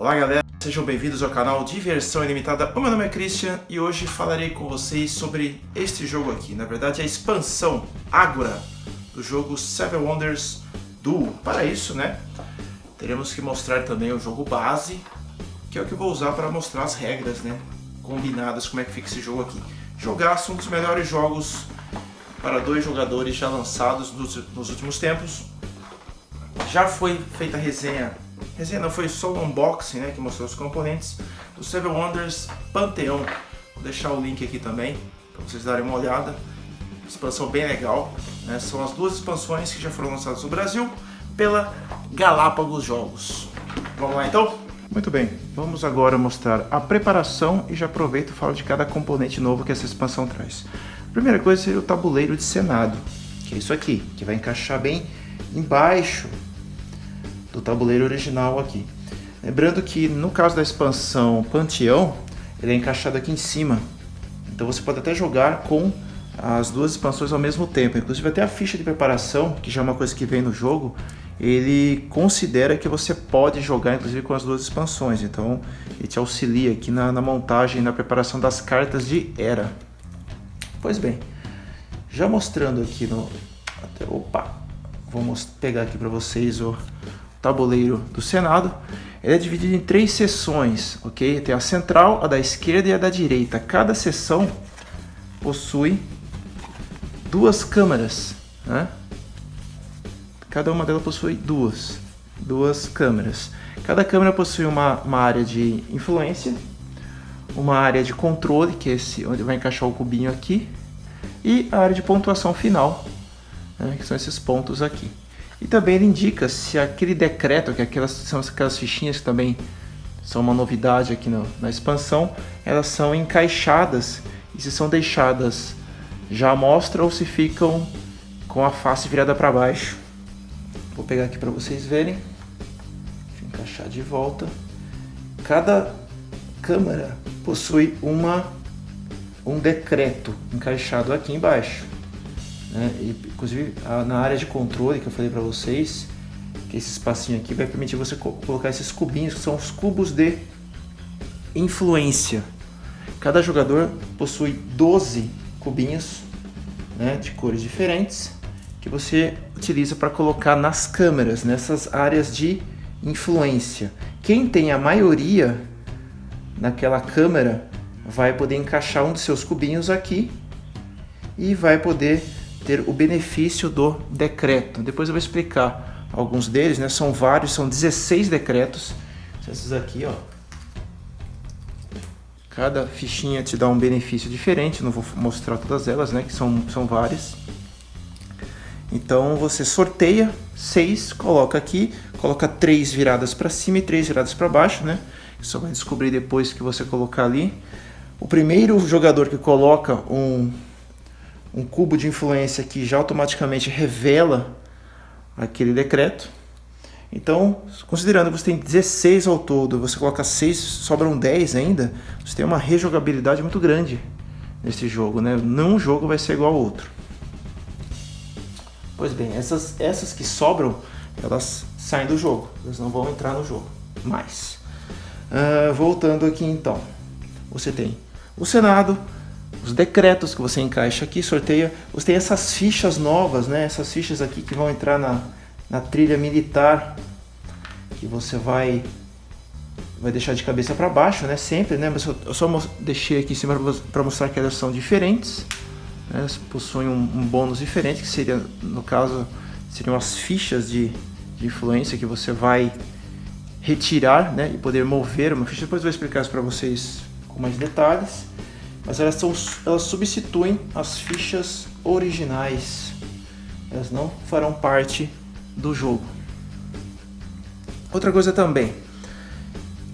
Olá galera, sejam bem-vindos ao canal Diversão Ilimitada. O meu nome é Christian e hoje falarei com vocês sobre este jogo aqui. Na verdade, a expansão Agora do jogo Seven Wonders Duel. Para isso, teremos que mostrar também o jogo base, que é o que eu vou usar para mostrar as regras, combinadas, como é que fica esse jogo aqui. Jogaço, um dos melhores jogos para 2 jogadores já lançados nos últimos tempos. Já foi feita a resenha não, foi só o unboxing, que mostrou os componentes do Seven Wonders Pantheon. Vou deixar o link aqui também para vocês darem uma olhada. Expansão bem legal, São as 2 expansões que já foram lançadas no Brasil pela Galápagos Jogos. Vamos lá então? Muito bem, vamos agora mostrar a preparação e já aproveito e falo de cada componente novo que essa expansão traz. A primeira coisa seria o tabuleiro de Senado, que é isso aqui, que vai encaixar bem embaixo do tabuleiro original aqui. Lembrando que no caso da expansão Pantheon, ele é encaixado aqui em cima. Então você pode até jogar com as 2 expansões ao mesmo tempo. Inclusive até a ficha de preparação, que já é uma coisa que vem no jogo, ele considera que você pode jogar inclusive com as 2 expansões. Então ele te auxilia aqui na montagem e na preparação das cartas de Era. Pois bem, já mostrando aqui vamos pegar aqui para vocês o tabuleiro do Senado. Ele é dividido em 3 seções, ok? Tem a central, a da esquerda e a da direita. Cada seção possui 2 câmaras, Cada uma delas possui duas câmaras. Cada câmera possui uma área de influência, uma área de controle, que é esse onde vai encaixar o cubinho aqui, e a área de pontuação final, que são esses pontos aqui. E também ele indica se aquele decreto, que são aquelas fichinhas que também são uma novidade aqui na expansão, elas são encaixadas e se são deixadas já à mostra ou se ficam com a face virada para baixo. Vou pegar aqui para vocês verem. Deixa eu encaixar de volta. Cada câmara possui um decreto encaixado aqui embaixo. Inclusive na área de controle que eu falei para vocês, que esse espacinho aqui vai permitir você colocar esses cubinhos, que são os cubos de influência. Cada jogador possui 12 cubinhos, de cores diferentes, que você utiliza para colocar nas câmeras, nessas áreas de influência. Quem tem a maioria naquela câmera vai poder encaixar um dos seus cubinhos aqui e vai poder ter o benefício do decreto. Depois eu vou explicar alguns deles, São vários, são 16 decretos. Esses aqui, Cada fichinha te dá um benefício diferente, não vou mostrar todas elas, que são várias. Então você sorteia 6, coloca aqui, coloca 3 viradas para cima e 3 viradas para baixo, Só vai descobrir depois que você colocar ali. O primeiro jogador que coloca um cubo de influência aqui já automaticamente revela aquele decreto. Então, considerando que você tem 16 ao todo, você coloca 6, sobram 10 ainda, você tem uma rejogabilidade muito grande nesse jogo, Nenhum jogo vai ser igual ao outro. Pois bem, essas que sobram, elas saem do jogo, elas não vão entrar no jogo mais. Voltando aqui então, você tem o Senado, os decretos que você encaixa aqui, sorteia. Você tem essas fichas novas, Essas fichas aqui que vão entrar na trilha militar, que você vai deixar de cabeça para baixo, sempre, Mas eu só deixei aqui em cima para mostrar que elas são diferentes, Elas possuem um bônus diferente, que seria, no caso, seriam as fichas de influência que você vai retirar, e poder mover uma ficha. Depois eu vou explicar isso para vocês com mais detalhes. Mas elas substituem as fichas originais. Elas não farão parte do jogo. Outra coisa também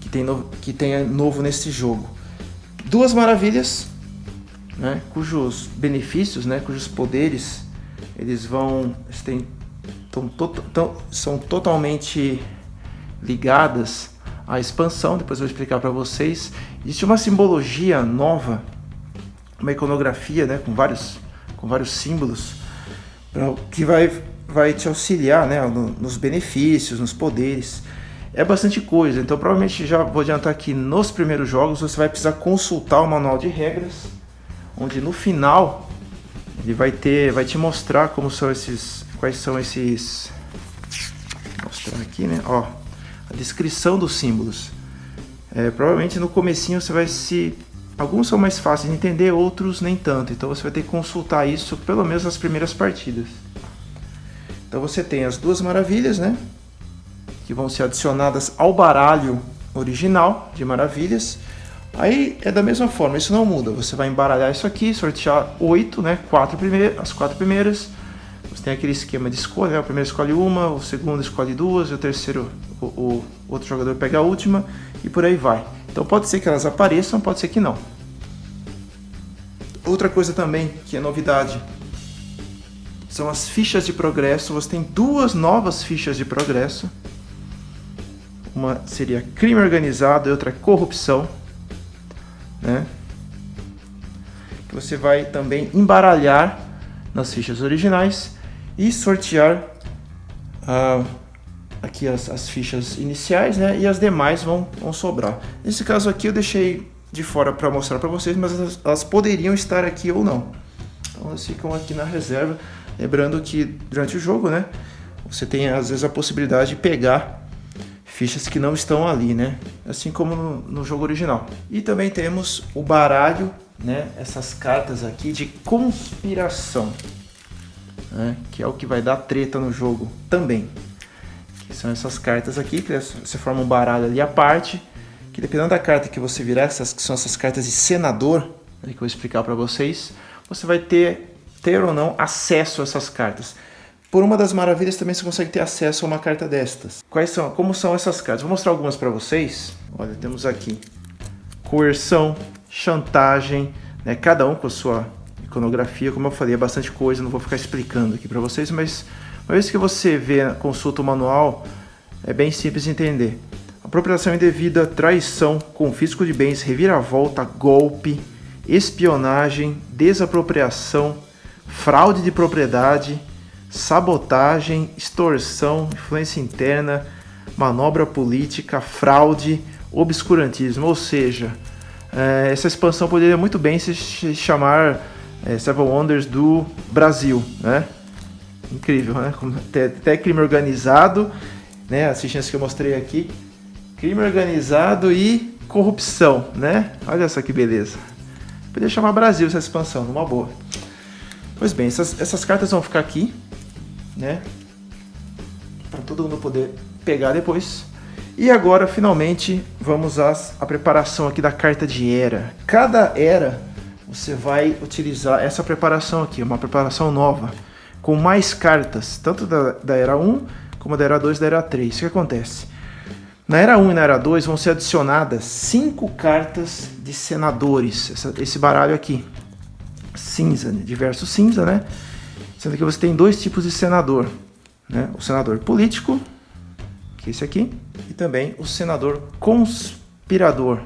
que tem novo nesse jogo: 2 maravilhas, cujos benefícios, cujos poderes, são totalmente ligadas à expansão. Depois eu vou explicar para vocês. Existe uma simbologia nova, uma iconografia, com vários símbolos, que vai te auxiliar, nos benefícios, nos poderes. é bastante coisa. Então provavelmente já vou adiantar que nos primeiros jogos você vai precisar consultar o manual de regras, onde no final ele vai te mostrar quais são esses, vou mostrar aqui, né? Ó, a descrição dos símbolos. Provavelmente no comecinho você vai alguns são mais fáceis de entender, outros nem tanto. Então você vai ter que consultar isso pelo menos nas primeiras partidas. Então você tem as duas maravilhas, né? Que vão ser adicionadas ao baralho original de maravilhas. Aí é da mesma forma, isso não muda. Você vai embaralhar isso aqui, sortear 8, né? As 4 primeiras. Você tem aquele esquema de escolha, né? O primeiro escolhe uma, o segundo escolhe 2, e o terceiro, o outro jogador pega a última, e por aí vai. Então pode ser que elas apareçam, pode ser que não. Outra coisa também que é novidade são as fichas de progresso. Você tem 2 novas fichas de progresso. Uma seria crime organizado e outra corrupção, né? Que você vai também embaralhar nas fichas originais e sortear aqui as fichas iniciais, né? E as demais vão sobrar. Nesse caso aqui eu deixei de fora para mostrar para vocês, mas elas poderiam estar aqui ou não. Então elas ficam aqui na reserva. Lembrando que durante o jogo, né? Você tem às vezes a possibilidade de pegar fichas que não estão ali, né? Assim como no jogo original. E também temos o baralho, né? Essas cartas aqui de conspiração, né? Que é o que vai dar treta no jogo também. Que são essas cartas aqui, que você forma um baralho ali à parte, que dependendo da carta que você virar, que são essas cartas de senador, né? Que eu vou explicar para vocês, você vai ter ou não acesso a essas cartas. Por uma das maravilhas também você consegue ter acesso a uma carta destas. Como são essas cartas? Vou mostrar algumas para vocês. Olha, temos aqui coerção, chantagem, né? Cada um com a sua iconografia. Como eu falei, é bastante coisa, não vou ficar explicando aqui para vocês, mas uma vez que você consulta o manual, é bem simples de entender. Apropriação indevida, traição, confisco de bens, reviravolta, golpe, espionagem, desapropriação, fraude de propriedade, sabotagem, extorsão, influência interna, manobra política, fraude, obscurantismo. Ou seja, essa expansão poderia muito bem se chamar Seven Wonders do Brasil, né? Incrível, né? Até crime organizado, né? As fichinhas que eu mostrei aqui, crime organizado e corrupção, né? Olha só que beleza. Poderia chamar Brasil essa expansão, numa boa. Pois bem, essas cartas vão ficar aqui, né? Para todo mundo poder pegar depois. E agora, finalmente, vamos à preparação aqui da carta de era. Cada era você vai utilizar essa preparação aqui, uma preparação nova, com mais cartas, tanto da era 1 como da era 2 e da era 3. O que acontece? Na era 1 e na era 2 vão ser adicionadas 5 cartas de senadores, esse baralho aqui, cinza, diverso cinza, né? Sendo que você tem 2 tipos de senador, né? O senador político, que é esse aqui, e também o senador conspirador,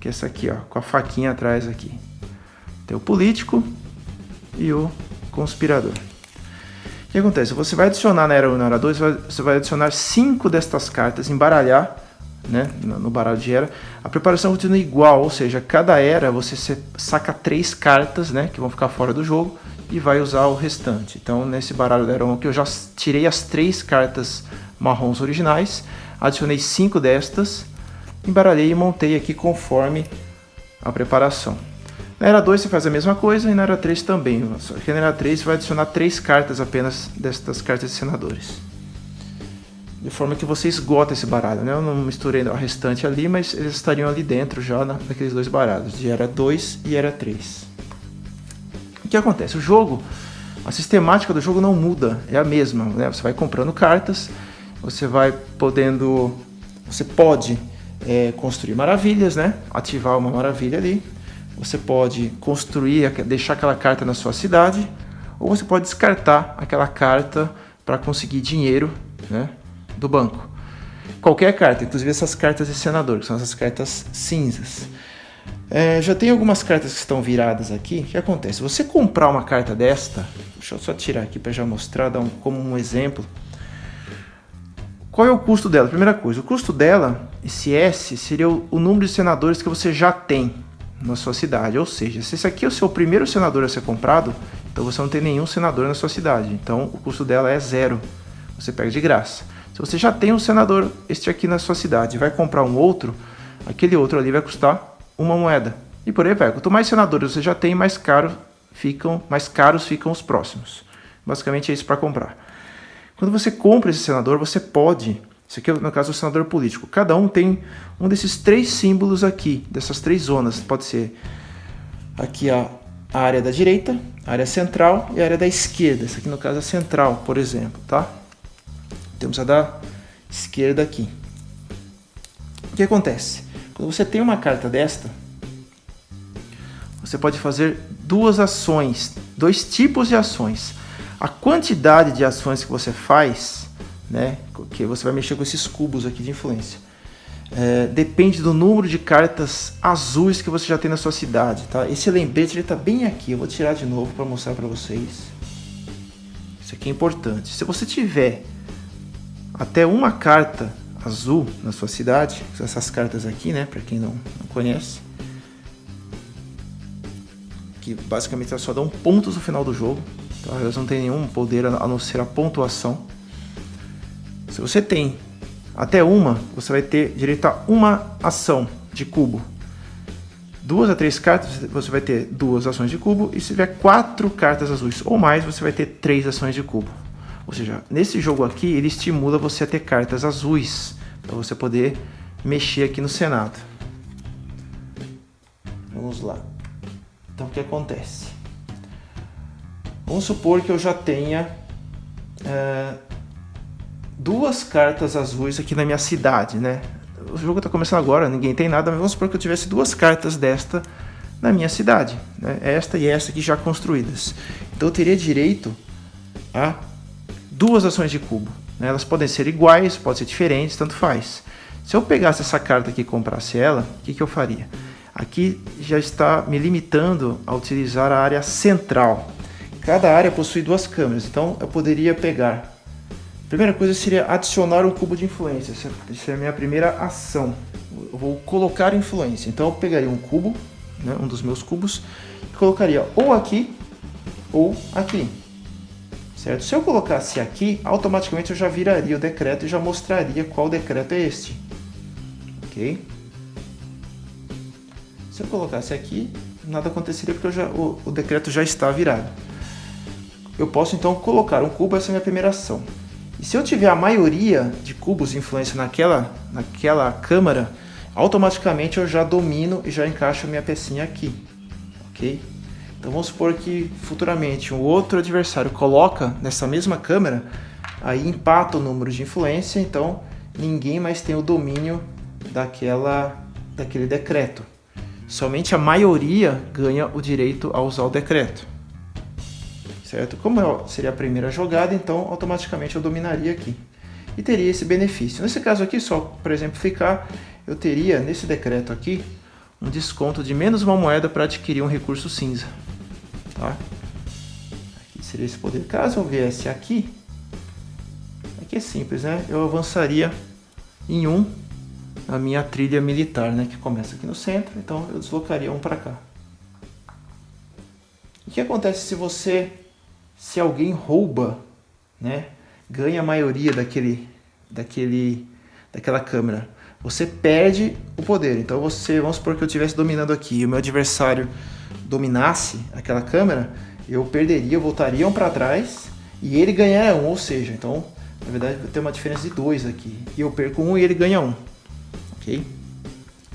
que é esse aqui, ó, com a faquinha atrás aqui. Tem o político e o conspirador. O que acontece? Você vai adicionar na era 1 e na era 2, você vai adicionar 5 destas cartas, embaralhar, né, no baralho de era. A preparação continua igual, ou seja, cada era você saca 3 cartas, né, que vão ficar fora do jogo, e vai usar o restante. Então nesse baralho da era 1 aqui eu já tirei as 3 cartas marrons originais, adicionei 5 destas, embaralhei e montei aqui conforme a preparação. Na era 2 você faz a mesma coisa e na era 3 também. Só que na era 3 você vai adicionar 3 cartas apenas destas cartas de senadores. De forma que você esgota esse baralho, né? Eu não misturei o restante ali, mas eles estariam ali dentro já naqueles 2 baralhos, de era 2 e era 3. O que acontece? O jogo, a sistemática do jogo não muda, é a mesma, né? Você vai comprando cartas, você pode construir maravilhas, né? Ativar uma maravilha ali. Você pode construir, deixar aquela carta na sua cidade, ou você pode descartar aquela carta para conseguir dinheiro, né, do banco. Qualquer carta, inclusive essas cartas de senador, que são essas cartas cinzas. Já tem algumas cartas que estão viradas aqui. O que acontece? Você comprar uma carta desta, deixa eu só tirar aqui para já mostrar, como um exemplo. Qual é o custo dela? Primeira coisa, o custo dela, esse S, seria o número de senadores que você já tem na sua cidade. Ou seja, se esse aqui é o seu primeiro senador a ser comprado, então você não tem nenhum senador na sua cidade. Então o custo dela é 0. Você pega de graça. Se você já tem um senador, este aqui na sua cidade, e vai comprar um outro, aquele outro ali vai custar uma moeda. E por aí vai. Quanto mais senadores você já tem, mais caros ficam os próximos. Basicamente é isso para comprar. Quando você compra esse senador, você pode... Isso aqui é, no caso, o senador político. Cada um tem um desses 3 símbolos aqui, dessas 3 zonas. Pode ser aqui a área da direita, a área central e a área da esquerda. Essa aqui, no caso, é a central, por exemplo, tá? Temos a da esquerda aqui. O que acontece? Quando você tem uma carta desta, você pode fazer 2 ações, 2 tipos de ações. A quantidade de ações que você faz, né, que você vai mexer com esses cubos aqui de influência, depende do número de cartas azuis que você já tem na sua cidade, tá? Esse lembrete está bem aqui, eu vou tirar de novo para mostrar para vocês. Isso aqui é importante. Se você tiver até uma carta azul na sua cidade, são essas cartas aqui, né, para quem não conhece, que basicamente elas só dão pontos no final do jogo, tá? Elas não têm nenhum poder a não ser a pontuação. Se você tem até uma, você vai ter direito a uma ação de cubo. 2 a 3 cartas, você vai ter 2 ações de cubo, e se tiver 4 cartas azuis ou mais, você vai ter 3 ações de cubo. Ou seja, nesse jogo aqui, ele estimula você a ter cartas azuis, para você poder mexer aqui no Senado. Vamos lá. Então, o que acontece? Vamos supor que eu já tenha 2 cartas azuis aqui na minha cidade, né? O jogo está começando agora, ninguém tem nada, mas vamos supor que eu tivesse 2 cartas desta na minha cidade, né? Esta e esta aqui já construídas. Então eu teria direito a 2 ações de cubo, né? Elas podem ser iguais, podem ser diferentes, tanto faz. Se eu pegasse essa carta aqui e comprasse ela, o que eu faria? Aqui já está me limitando a utilizar a área central. Cada área possui 2 câmeras, então eu poderia pegar... A primeira coisa seria adicionar um cubo de influência. Essa é a minha primeira ação. Eu vou colocar influência. Então eu pegaria um cubo, né, um dos meus cubos, e colocaria ou aqui ou aqui. Certo? Se eu colocasse aqui, automaticamente eu já viraria o decreto e já mostraria qual decreto é este. Ok? Se eu colocasse aqui, nada aconteceria porque o decreto já está virado. Eu posso então colocar um cubo, essa é a minha primeira ação. E se eu tiver a maioria de cubos de influência naquela câmara, automaticamente eu já domino e já encaixo a minha pecinha aqui. Ok? Então vamos supor que futuramente um outro adversário coloca nessa mesma câmara, aí empata o número de influência, então ninguém mais tem o domínio daquele decreto. Somente a maioria ganha o direito a usar o decreto. Certo? Como seria a primeira jogada, então automaticamente eu dominaria aqui. E teria esse benefício. Nesse caso aqui, só para exemplificar, eu teria nesse decreto aqui um desconto de menos 1 moeda para adquirir um recurso cinza. Tá? Aqui seria esse poder. Caso eu viesse aqui é simples, né? Eu avançaria em 1 a minha trilha militar, né? Que começa aqui no centro, então eu deslocaria 1 para cá. O que acontece se alguém rouba, né, ganha a maioria daquela câmera? Você perde o poder. Então vamos supor que eu estivesse dominando aqui e o meu adversário dominasse aquela câmera, eu perderia, eu voltaria 1 para trás e ele ganharia 1, ou seja, então na verdade vai ter uma diferença de 2 aqui. E eu perco 1 e ele ganha 1. Ok?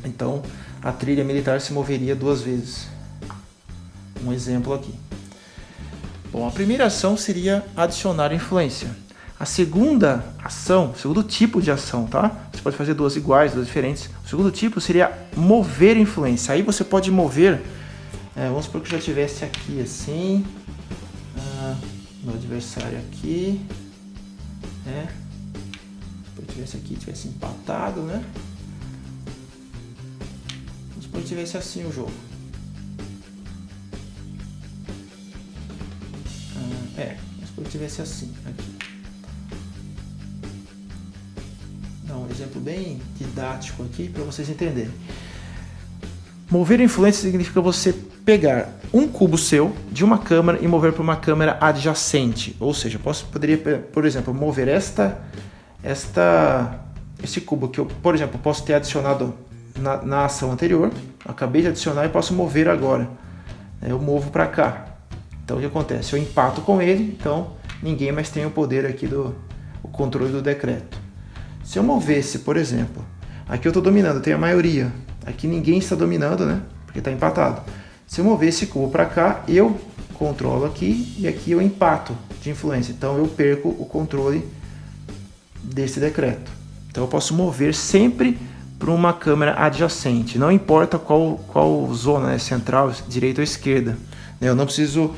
Então a trilha militar se moveria 2 vezes. Um exemplo aqui. Bom, a primeira ação seria adicionar influência. A segunda ação, o segundo tipo de ação, tá? Você pode fazer 2 iguais, 2 diferentes. O segundo tipo seria mover influência. Aí você pode mover, vamos supor que eu já estivesse aqui assim, meu adversário aqui, né? Se eu estivesse aqui, tivesse empatado, né? Vamos supor que tivesse assim o jogo. Vamos supor que tivesse assim aqui. exemplo bem didático aqui para vocês entenderem. Mover influência significa você pegar um cubo seu de uma câmera e mover para uma câmera adjacente. Ou seja, poderia, por exemplo, mover esse cubo que eu, por exemplo, posso ter adicionado na ação anterior. Acabei de adicionar e posso mover agora. Eu movo para cá. Então o que acontece? Eu empato com ele, então ninguém mais tem o poder aqui o controle do decreto. Se eu movesse, por exemplo, aqui eu estou dominando, eu tenho a maioria. Aqui ninguém está dominando, né? Porque está empatado. Se eu mover esse cubo para cá, eu controlo aqui e aqui eu empato de influência. Então eu perco o controle desse decreto. Então eu posso mover sempre para uma câmera adjacente. Não importa qual zona, né? Central, direita ou esquerda. Eu não preciso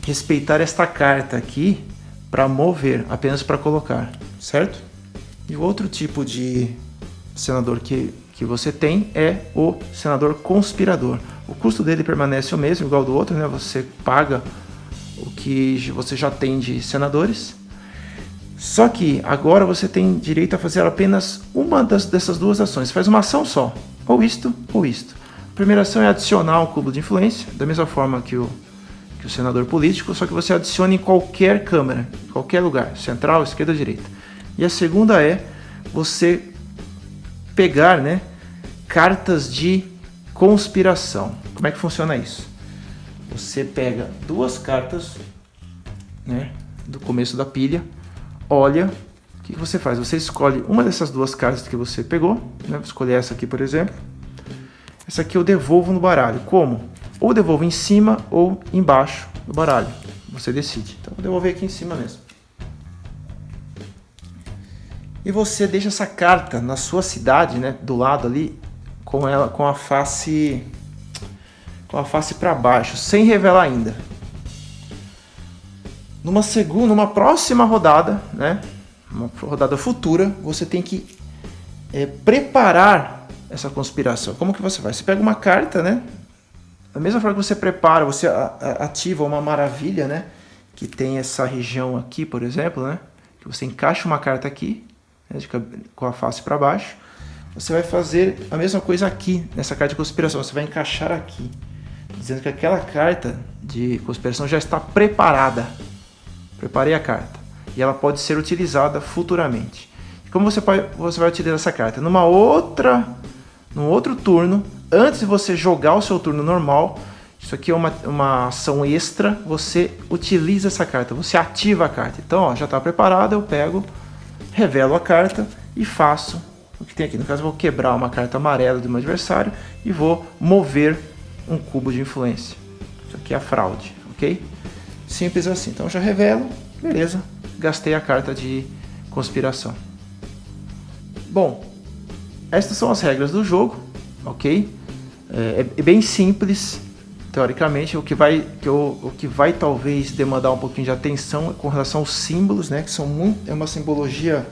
respeitar esta carta aqui para mover, apenas para colocar, certo? E o outro tipo de senador que você tem é o senador conspirador. O custo dele permanece o mesmo, igual ao do outro, né? Você paga o que você já tem de senadores. Só que agora você tem direito a fazer apenas uma dessas duas ações. Você faz uma ação só, ou isto ou isto. A primeira ação é adicionar um cubo de influência, da mesma forma que o senador político, só que você adiciona em qualquer câmera, em qualquer lugar, central, esquerda ou direita. E a segunda é você pegar, né, cartas de conspiração. Como é que funciona isso? Você pega duas cartas, né, do começo da pilha, olha, o que você faz? Você escolhe uma dessas duas cartas que você pegou, né, vou escolher essa aqui, por exemplo. Essa aqui eu devolvo no baralho. Como? Ou devolvo em cima ou embaixo do baralho. Você decide. Então, vou devolver aqui em cima mesmo. E você deixa essa carta na sua cidade, né, do lado ali, com a face para baixo, sem revelar ainda. Numa próxima rodada, né, uma rodada futura, você tem que preparar essa conspiração. Como que você faz? Você pega uma carta, né? Da mesma forma que você prepara, você ativa uma maravilha, né? Que tem essa região aqui, por exemplo, né? Que você encaixa uma carta aqui, né, com a face para baixo. Você vai fazer a mesma coisa aqui, nessa carta de conspiração. Você vai encaixar aqui, dizendo que aquela carta de conspiração já está preparada. Preparei a carta. E ela pode ser utilizada futuramente. E como você vai utilizar essa carta? Num outro turno, antes de você jogar o seu turno normal, isso aqui é uma ação extra, você utiliza essa carta, você ativa a carta. Então, ó, já está preparada, eu pego, revelo a carta e faço o que tem aqui. No caso, eu vou quebrar uma carta amarela do meu adversário e vou mover um cubo de influência. Isso aqui é a fraude, ok? Simples assim. Então, eu já revelo, beleza, gastei a carta de conspiração. Bom, estas são as regras do jogo, ok? É bem simples, teoricamente. O que vai talvez demandar um pouquinho de atenção é com relação aos símbolos, né? Que é uma simbologia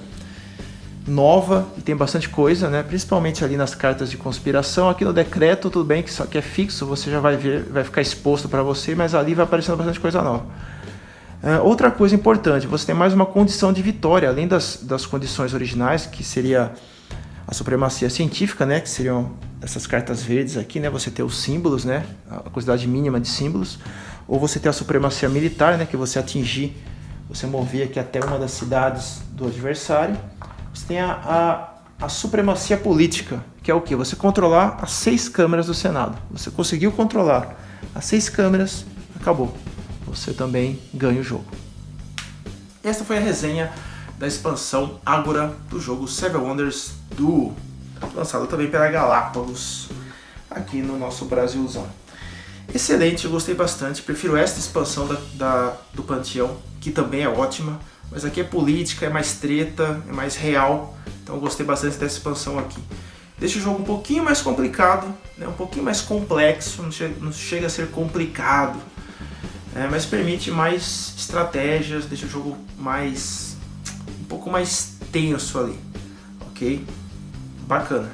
nova e tem bastante coisa, né? Principalmente ali nas cartas de conspiração. Aqui no decreto, tudo bem que é fixo, você já vai ver, vai ficar exposto para você, mas ali vai aparecendo bastante coisa nova. Outra coisa importante, você tem mais uma condição de vitória, além das condições originais, que seria a supremacia científica, né, que seriam essas cartas verdes aqui, né, você ter os símbolos, né, a quantidade mínima de símbolos, ou você ter a supremacia militar, né, que você mover aqui até uma das cidades do adversário. Você tem a supremacia política, que é o quê? Você controlar as 6 câmeras do Senado. Você conseguiu controlar as 6 câmeras, acabou. Você também ganha o jogo. Esta foi a resenha da expansão Ágora do jogo Seven Wonders Duo, lançado também pela Galápagos aqui no nosso Brasilzão. Excelente, eu gostei bastante, prefiro esta expansão do Panteão, que também é ótima, mas aqui é política, é mais treta, é mais real, então eu gostei bastante dessa expansão aqui. Deixa o jogo um pouquinho mais complicado, né, um pouquinho mais complexo, não chega a ser complicado, mas permite mais estratégias, deixa o jogo um pouco mais tenso ali, ok? Bacana.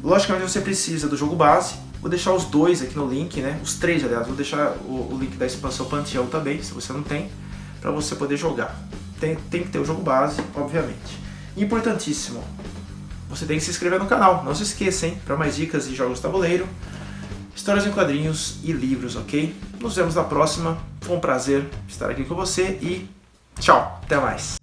Logicamente você precisa do jogo base, vou deixar os 2 aqui no link, né? Os 3, aliás, vou deixar o link da expansão Panteão também, se você não tem, para você poder jogar. Tem que ter o jogo base, obviamente. Importantíssimo, você tem que se inscrever no canal. Não se esqueça, hein? Para mais dicas de jogos de tabuleiro, histórias em quadrinhos e livros, ok? Nos vemos na próxima. Foi um prazer estar aqui com você e tchau, até mais!